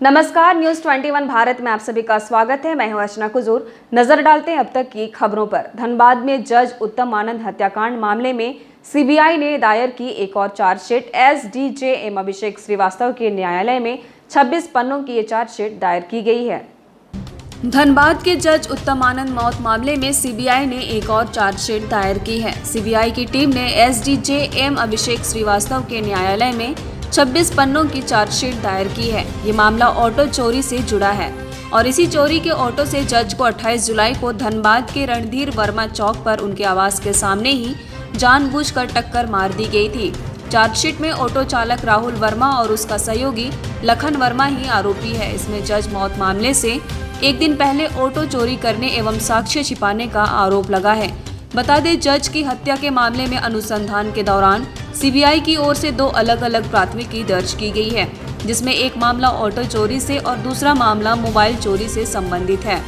नमस्कार, न्यूज 21 भारत में आप सभी का स्वागत है। मैं हूं अर्चना कुजूर। नजर डालते हैं अब तक की खबरों पर। धनबाद में जज उत्तम आनंद हत्याकांड मामले में सीबीआई ने दायर की एक और चार्जशीट। एसडीजेएम अभिषेक श्रीवास्तव के न्यायालय में 26 पन्नों की ये चार्जशीट दायर की गई है। धनबाद के जज उत्तम आनंद मौत मामले में सीबीआई ने एक और चार्जशीट दायर की है। सीबीआई की टीम ने एसडीजेएम अभिषेक श्रीवास्तव के न्यायालय में 26 पन्नों की चार्जशीट दायर की है। ये मामला ऑटो चोरी से जुड़ा है और इसी चोरी के ऑटो से जज को 28 जुलाई को धनबाद के रणधीर वर्मा चौक पर उनके आवास के सामने ही जानबूझकर टक्कर मार दी गई थी। चार्जशीट में ऑटो चालक राहुल वर्मा और उसका सहयोगी लखन वर्मा ही आरोपी है। इसमें जज मौत मामले से एक दिन पहले ऑटो चोरी करने एवं साक्ष्य छिपाने का आरोप लगा है। बता दें, जज की हत्या के मामले में अनुसंधान के दौरान सीबीआई की ओर से 2 अलग अलग प्राथमिकी दर्ज की गई है, जिसमें एक मामला ऑटो चोरी से और दूसरा मामला मोबाइल चोरी से संबंधित है।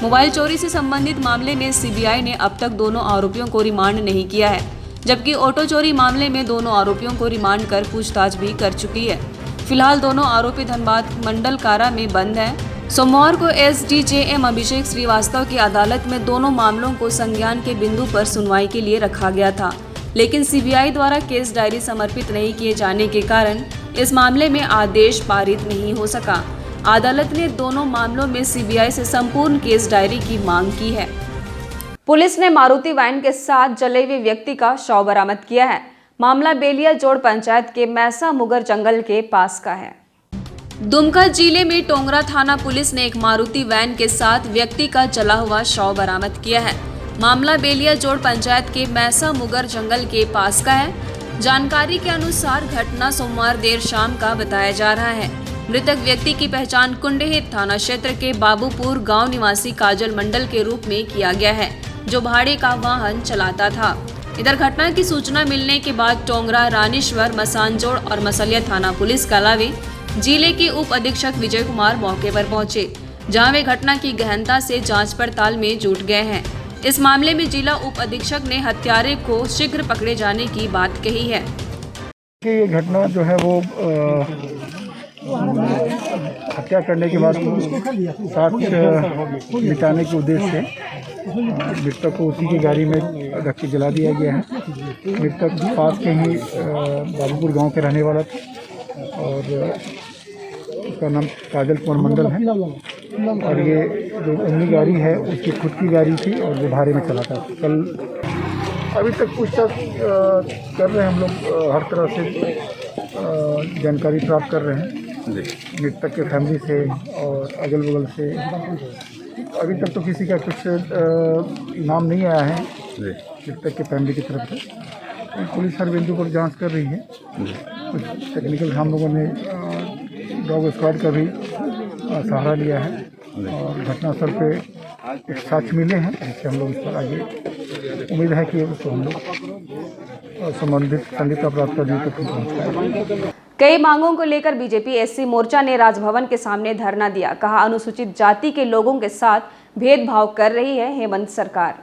मोबाइल चोरी से संबंधित मामले में सीबीआई ने अब तक दोनों आरोपियों को रिमांड नहीं किया है, जबकि ऑटो चोरी मामले में दोनों आरोपियों को रिमांड कर पूछताछ भी कर चुकी है। फिलहाल दोनों आरोपी धनबाद मंडल कारा में बंद है। सोमवार को एसडीजेएम अभिषेक श्रीवास्तव की अदालत में दोनों मामलों को संज्ञान के बिंदु पर सुनवाई के लिए रखा गया था, लेकिन सीबीआई द्वारा केस डायरी समर्पित नहीं किए जाने के कारण इस मामले में आदेश पारित नहीं हो सका। अदालत ने दोनों मामलों में सीबीआई से संपूर्ण केस डायरी की मांग की है। पुलिस ने मारुति वैन के साथ जले हुए व्यक्ति का शव बरामद किया है। मामला बेलिया जोड़ पंचायत के मैसा मुगर जंगल के पास का है। दुमका जिले में टोंगरा थाना पुलिस ने एक मारुति वैन के साथ व्यक्ति का जला हुआ शव बरामद किया है। मामला बेलिया जोड़ पंचायत के मैसा मुगर जंगल के पास का है। जानकारी के अनुसार घटना सोमवार देर शाम का बताया जा रहा है। मृतक व्यक्ति की पहचान कुंडेहित थाना क्षेत्र के बाबूपुर गांव निवासी काजल मंडल के रूप में किया गया है, जो भाड़े का वाहन चलाता था। इधर घटना की सूचना मिलने के बाद टोंगरा, रानीश्वर, मसानजोड़ और मसलिया थाना पुलिस के अलावे जिले के उप अधीक्षक विजय कुमार मौके पर पहुंचे, जहां वे घटना की गहनता से जांच पड़ताल में जुट गए हैं। इस मामले में जिला उप अधीक्षक ने हत्यारे को शीघ्र पकड़े जाने की बात कही है। ये घटना जो है वो हत्या करने के बाद साक्ष्य मिटाने के उद्देश्य से मृतक को उसी की गाड़ी में रख के जला दिया गया है। मृतक पास के ही बाबूपुर गांव के रहने वाला था और उसका नाम काजल कुमार मंडल है और ये जो उन्हीं गाड़ी है उसकी खुद की गाड़ी थी और वो भाड़े में चला था। कल अभी तक पूछताछ कर रहे हैं हम लोग, हर तरह से जानकारी प्राप्त कर रहे हैं मृतक के फैमिली से और अगल बगल से। अभी तक तो किसी का कुछ नाम नहीं आया है मृतक के फैमिली की तरफ से। पुलिस हर बिंदु पर जांच कर रही है। कुछ टेक्निकल हम लोगों ने डॉग स्क्वाड का भी सहारा लिया है और घटनास्थल पे एक साक्ष्य मिले हैं, जिससे हम लोग इस पर आगे उम्मीद है कि उसको हम लोग संबंधित संदिग्ध अपराध का तक पहुँच पाएंगे। कई मांगों को लेकर बीजेपी एससी मोर्चा ने राजभवन के सामने धरना दिया। कहा, अनुसूचित जाति के लोगों के साथ भेदभाव कर रही है हेमंत सरकार।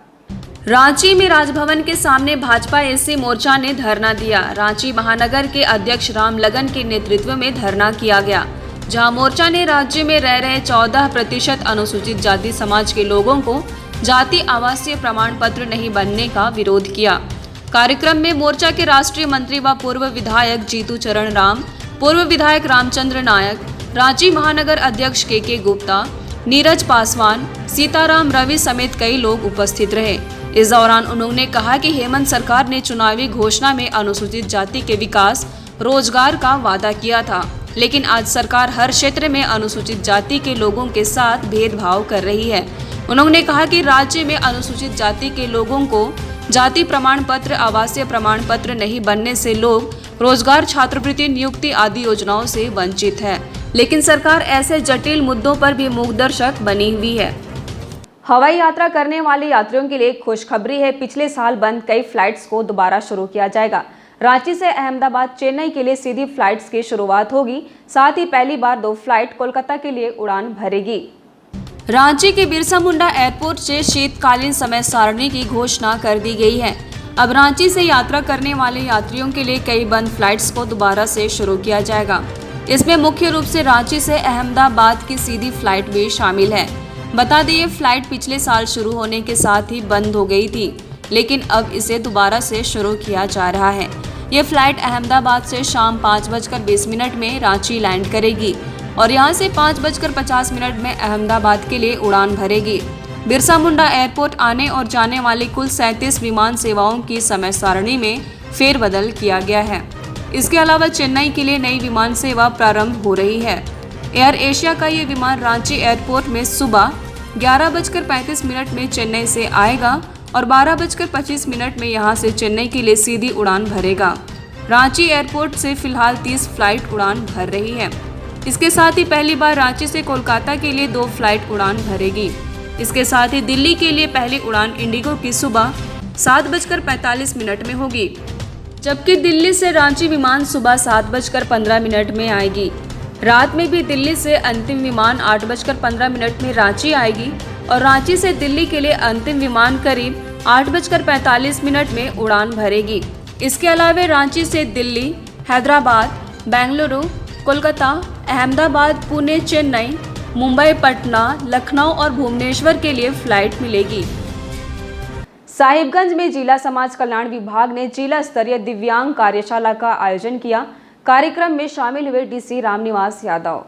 रांची में राजभवन के सामने भाजपा एससी मोर्चा ने धरना दिया। रांची महानगर के अध्यक्ष राम लगन के नेतृत्व में धरना किया गया, जहां मोर्चा ने राज्य में रह रहे 14% अनुसूचित जाति समाज के लोगों को जाति आवासीय प्रमाण पत्र नहीं बनने का विरोध किया। कार्यक्रम में मोर्चा के राष्ट्रीय मंत्री व पूर्व विधायक जीतू चरण राम, पूर्व विधायक रामचंद्र नायक, रांची महानगर अध्यक्ष के गुप्ता, नीरज पासवान, सीताराम रवि समेत कई लोग उपस्थित रहे। इस दौरान उन्होंने कहा कि हेमंत सरकार ने चुनावी घोषणा में अनुसूचित जाति के विकास, रोजगार का वादा किया था, लेकिन आज सरकार हर क्षेत्र में अनुसूचित जाति के लोगों के साथ भेदभाव कर रही है। उन्होंने कहा कि राज्य में अनुसूचित जाति के लोगों को जाति प्रमाण पत्र, आवासीय प्रमाण पत्र नहीं बनने से लोग रोजगार, छात्रवृत्ति, नियुक्ति आदि योजनाओं से वंचित है, लेकिन सरकार ऐसे जटिल मुद्दों पर भी मूकदर्शक बनी हुई है। हवाई यात्रा करने वाले यात्रियों के लिए खुशखबरी है। पिछले साल बंद कई फ्लाइट्स को दोबारा शुरू किया जाएगा। रांची से अहमदाबाद, चेन्नई के लिए सीधी फ्लाइट्स की शुरुआत होगी। साथ ही पहली बार 2 फ्लाइट कोलकाता के लिए उड़ान भरेगी। रांची के बिरसा मुंडा एयरपोर्ट से शीतकालीन समय सारणी की घोषणा कर दी गई है। अब रांची से यात्रा करने वाले यात्रियों के लिए कई बंद फ्लाइट्स को दोबारा से शुरू किया जाएगा। इसमें मुख्य रूप से रांची से अहमदाबाद की सीधी फ्लाइट भी शामिल है। बता दें, ये फ्लाइट पिछले साल शुरू होने के साथ ही बंद हो गई थी, लेकिन अब इसे दोबारा से शुरू किया जा रहा है। ये फ्लाइट अहमदाबाद से शाम 5:20 में रांची लैंड करेगी और यहाँ से 5:50 में अहमदाबाद के लिए उड़ान भरेगी। बिरसा मुंडा एयरपोर्ट आने और जाने वाली कुल 37 विमान सेवाओं की समय सारणी में फेरबदल किया गया है। इसके अलावा चेन्नई के लिए नई विमान सेवा प्रारंभ हो रही है। एयर एशिया का ये विमान रांची एयरपोर्ट में सुबह 11:35 में चेन्नई से आएगा और 12:25 में यहाँ से चेन्नई के लिए सीधी उड़ान भरेगा। रांची एयरपोर्ट से फिलहाल 30 फ्लाइट उड़ान भर रही है। इसके साथ ही पहली बार रांची से कोलकाता के लिए 2 फ्लाइट उड़ान भरेगी। इसके साथ ही दिल्ली के लिए पहली उड़ान इंडिगो की सुबह 7:45 में होगी, जबकि दिल्ली से रांची विमान सुबह 7:15 में आएगी। रात में भी दिल्ली से अंतिम विमान 8:15 में रांची आएगी और रांची से दिल्ली के लिए अंतिम विमान करीब 8:45 में उड़ान भरेगी। इसके अलावा रांची से दिल्ली, हैदराबाद, बेंगलुरु, कोलकाता, अहमदाबाद, पुणे, चेन्नई, मुंबई, पटना, लखनऊ और भुवनेश्वर के लिए फ्लाइट मिलेगी। साहिबगंज में जिला समाज कल्याण विभाग ने जिला स्तरीय दिव्यांग कार्यशाला का आयोजन किया। कार्यक्रम में शामिल हुए डीसी रामनिवास यादव।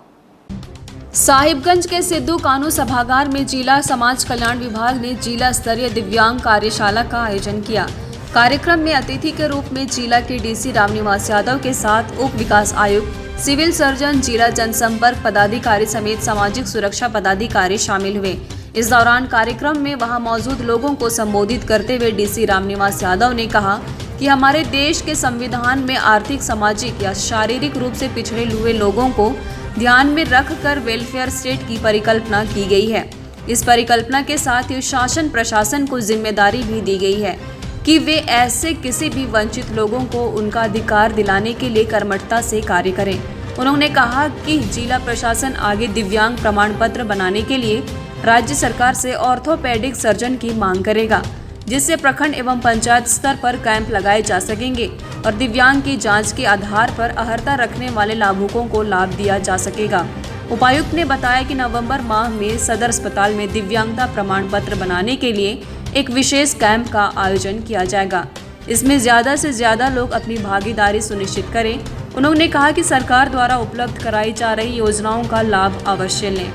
साहिबगंज के सिद्धू कानू सभागार में जिला समाज कल्याण विभाग ने जिला स्तरीय दिव्यांग कार्यशाला का आयोजन किया। कार्यक्रम में अतिथि के रूप में जिला के डीसी रामनिवास यादव के साथ उप विकास आयुक्त, सिविल सर्जन, जिला जनसंपर्क पदाधिकारी समेत सामाजिक सुरक्षा पदाधिकारी शामिल हुए। इस दौरान कार्यक्रम में वहां मौजूद लोगों को संबोधित करते हुए डीसी रामनिवास यादव ने कहा कि हमारे देश के संविधान में आर्थिक, सामाजिक या शारीरिक रूप से पिछड़े हुए लोगों को ध्यान में रखकर वेलफेयर स्टेट की परिकल्पना की गई है। इस परिकल्पना के साथ ही शासन प्रशासन को जिम्मेदारी भी दी गई है कि वे ऐसे किसी भी वंचित लोगों को उनका अधिकार दिलाने के लिए कर्मठता से कार्य करें। उन्होंने कहा कि जिला प्रशासन आगे दिव्यांग प्रमाण पत्र बनाने के लिए राज्य सरकार से ऑर्थोपेडिक सर्जन की मांग करेगा, जिससे प्रखंड एवं पंचायत स्तर पर कैंप लगाए जा सकेंगे और दिव्यांग की जांच के आधार पर अर्हता रखने वाले लाभुकों को लाभ दिया जा सकेगा। उपायुक्त ने बताया कि नवंबर माह में सदर अस्पताल में दिव्यांगता प्रमाण पत्र बनाने के लिए एक विशेष कैंप का आयोजन किया जाएगा। इसमें ज़्यादा से ज़्यादा लोग अपनी भागीदारी सुनिश्चित करें। उन्होंने कहा कि सरकार द्वारा उपलब्ध कराई जा रही योजनाओं का लाभ अवश्य लें।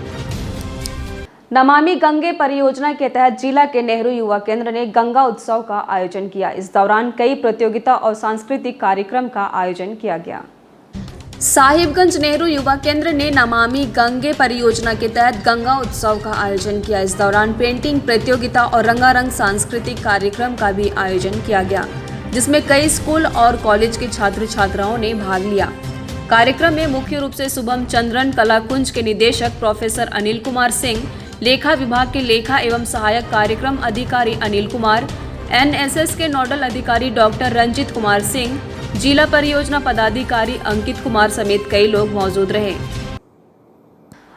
नमामि गंगे परियोजना के तहत जिला के नेहरू युवा केंद्र ने गंगा उत्सव का आयोजन किया। इस दौरान कई प्रतियोगिता और सांस्कृतिक कार्यक्रम का आयोजन किया गया। साहिबगंज नेहरू युवा केंद्र ने नमामि गंगे परियोजना के तहत गंगा उत्सव का आयोजन किया। इस दौरान पेंटिंग प्रतियोगिता और रंगारंग सांस्कृतिक कार्यक्रम का भी आयोजन किया गया, जिसमें कई स्कूल और कॉलेज के छात्र छात्राओं ने भाग लिया। कार्यक्रम में मुख्य रूप से शुभम चंद्रन कला कुंज के निदेशक प्रोफेसर अनिल कुमार सिंह, लेखा विभाग के लेखा एवं सहायक कार्यक्रम अधिकारी अनिल कुमार, एनएसएस के नोडल अधिकारी डॉक्टर रंजित कुमार सिंह, जिला परियोजना पदाधिकारी अंकित कुमार समेत कई लोग मौजूद रहे।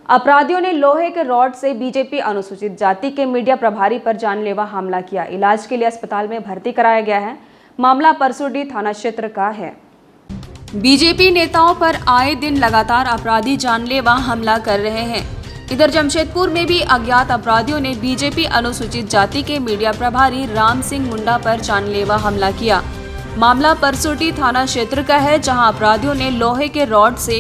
अपराधियों ने लोहे के रॉड से बीजेपी अनुसूचित जाति के मीडिया प्रभारी पर जानलेवा हमला किया। इलाज के लिए अस्पताल में भर्ती कराया गया है। मामला परसुडी थाना क्षेत्र का है। बीजेपी नेताओं पर आए दिन लगातार अपराधी जानलेवा हमला कर रहे हैं। इधर जमशेदपुर में भी अज्ञात अपराधियों ने बीजेपी अनुसूचित जाति के मीडिया प्रभारी राम सिंह मुंडा पर जानलेवा हमला किया। मामला परसुडी थाना क्षेत्र का है, जहां अपराधियों ने लोहे के रॉड से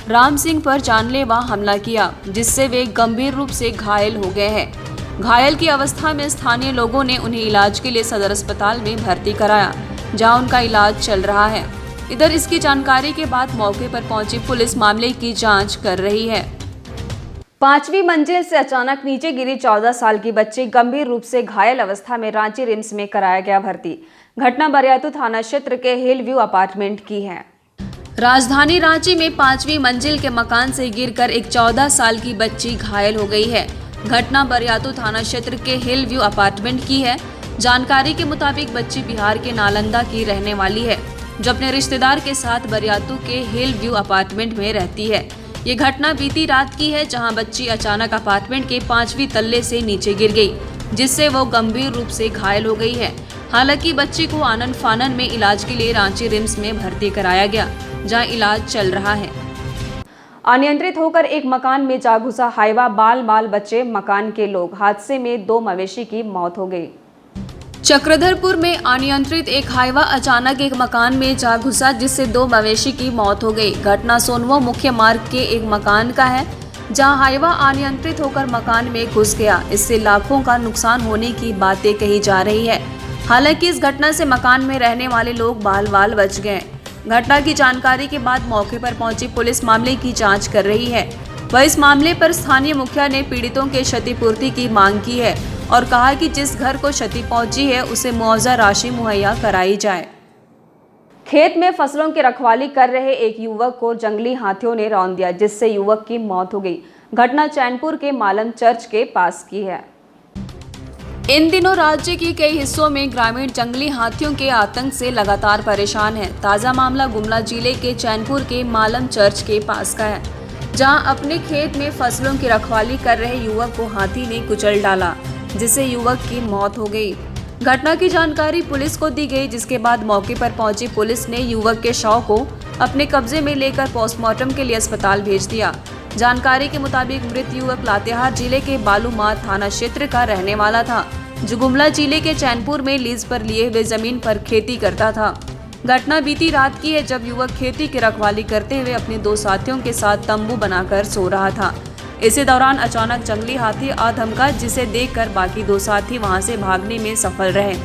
राम सिंह पर जानलेवा हमला किया, जिससे वे गंभीर रूप से घायल हो गए हैं। घायल की अवस्था में स्थानीय लोगों ने उन्हें इलाज के लिए सदर अस्पताल में भर्ती कराया, जहां उनका इलाज चल रहा है। इधर इसकी जानकारी के बाद मौके पर पहुंची पुलिस मामले की जांच कर रही है। 5वीं मंजिल से अचानक नीचे गिरी 14 साल की बच्ची गंभीर रूप से घायल अवस्था में रांची रिम्स में कराया गया भर्ती। घटना बरियातू थाना क्षेत्र के हिल व्यू अपार्टमेंट की है। राजधानी रांची में 5वीं मंजिल के मकान से गिरकर एक 14 साल की बच्ची घायल हो गई है। घटना बरियातू थाना क्षेत्र के हिल व्यू अपार्टमेंट की है। जानकारी के मुताबिक बच्ची बिहार के नालंदा की रहने वाली है, जो अपने रिश्तेदार के साथ बरियातू के हिल व्यू अपार्टमेंट में रहती है। ये घटना बीती रात की है, जहां बच्ची अचानक अपार्टमेंट के 5वीं तल्ले से नीचे गिर गई, जिससे वो गंभीर रूप से घायल हो गई है। हालांकि बच्ची को आनन फानन में इलाज के लिए रांची रिम्स में भर्ती कराया गया, जहां इलाज चल रहा है। अनियंत्रित होकर एक मकान में जा घुसा हाईवा, बाल बचे मकान के लोग। हादसे में 2 मवेशी की मौत हो गई। चक्रधरपुर में अनियंत्रित एक हाईवा अचानक एक मकान में जा घुसा, जिससे 2 मवेशी की मौत हो गई। घटना सोनवा मुख्य मार्ग के एक मकान का है, जहां हाईवा अनियंत्रित होकर मकान में घुस गया। इससे लाखों का नुकसान होने की बातें कही जा रही है। हालांकि इस घटना से मकान में रहने वाले लोग बाल बच गए। घटना की जानकारी के बाद मौके पर पहुंची पुलिस मामले की जांच कर रही है। वह इस मामले पर स्थानीय मुखिया ने पीड़ितों के क्षतिपूर्ति की मांग की है और कहा कि जिस घर को क्षति पहुंची है उसे मुआवजा राशि मुहैया कराई जाए। खेत में फसलों की रखवाली कर रहे एक युवक को जंगली हाथियों ने रौंद दिया, जिससे युवक की मौत हो गई। घटना चैनपुर के मालम चर्च के पास की है। इन दिनों राज्य के कई हिस्सों में ग्रामीण जंगली हाथियों के आतंक से लगातार परेशान हैं। ताजा मामला गुमला जिले के चैनपुर के मालम चर्च के पास का है, जहां अपने खेत में फसलों की रखवाली कर रहे युवक को हाथी ने कुचल डाला, जिससे युवक की मौत हो गई। घटना की जानकारी पुलिस को दी गई, जिसके बाद मौके पर पहुंची पुलिस ने युवक के शव को अपने कब्जे में लेकर पोस्टमार्टम के लिए अस्पताल भेज दिया। जानकारी के मुताबिक मृत युवक लातेहार जिले के बालूमाथ थाना क्षेत्र का रहने वाला था, जो गुमला जिले के चैनपुर में लीज पर लिए हुए जमीन पर खेती करता था। घटना बीती रात की है, जब युवक खेती की रखवाली करते हुए अपने 2 साथियों के साथ तंबू बनाकर सो रहा था। इसी दौरान अचानक जंगली हाथी आ धमका, जिसे देखकर बाकी 2 साथी वहां से भागने में सफल रहे,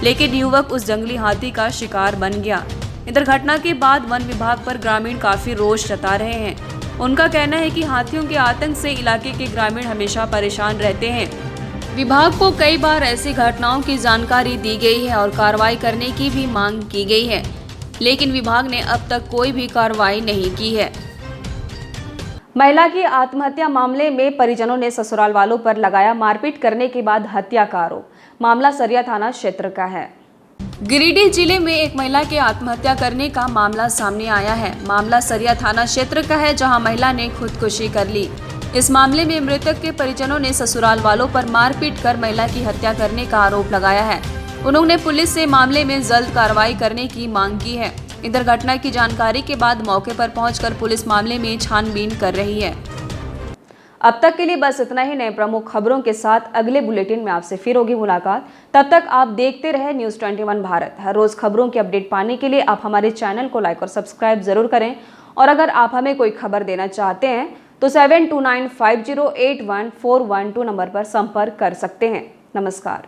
लेकिन युवक उस जंगली हाथी का शिकार बन गया। इधर घटना के बाद वन विभाग पर ग्रामीण काफी रोष जता रहे हैं। उनका कहना है कि हाथियों के आतंक से इलाके के ग्रामीण हमेशा परेशान रहते हैं। विभाग को कई बार ऐसी घटनाओं की जानकारी दी गई है और कार्रवाई करने की भी मांग की गई है, लेकिन विभाग ने अब तक कोई भी कार्रवाई नहीं की है। महिला की आत्महत्या मामले में परिजनों ने ससुराल वालों पर लगाया मारपीट करने के बाद हत्या का आरोप। मामला सरिया थाना क्षेत्र का है। गिरिडीह जिले में एक महिला के आत्महत्या करने का मामला सामने आया है। मामला सरिया थाना क्षेत्र का है, जहां महिला ने खुदकुशी कर ली। इस मामले में मृतक के परिजनों ने ससुराल वालों पर मारपीट कर महिला की हत्या करने का आरोप लगाया है। उन्होंने पुलिस से मामले में जल्द कार्रवाई करने की मांग की है। इधर घटना की जानकारी के बाद मौके पर पहुंचकर पुलिस मामले में छानबीन कर रही है। अब तक के लिए बस इतना ही। नए प्रमुख खबरों के साथ अगले बुलेटिन में आपसे फिर होगी मुलाकात। तब तक आप देखते रहे News 21 भारत। हर रोज खबरों की अपडेट पाने के लिए आप हमारे चैनल को लाइक और सब्सक्राइब जरूर करें। और अगर आप हमें कोई खबर देना चाहते हैं तो 7295081412 नंबर पर संपर्क कर सकते हैं। नमस्कार।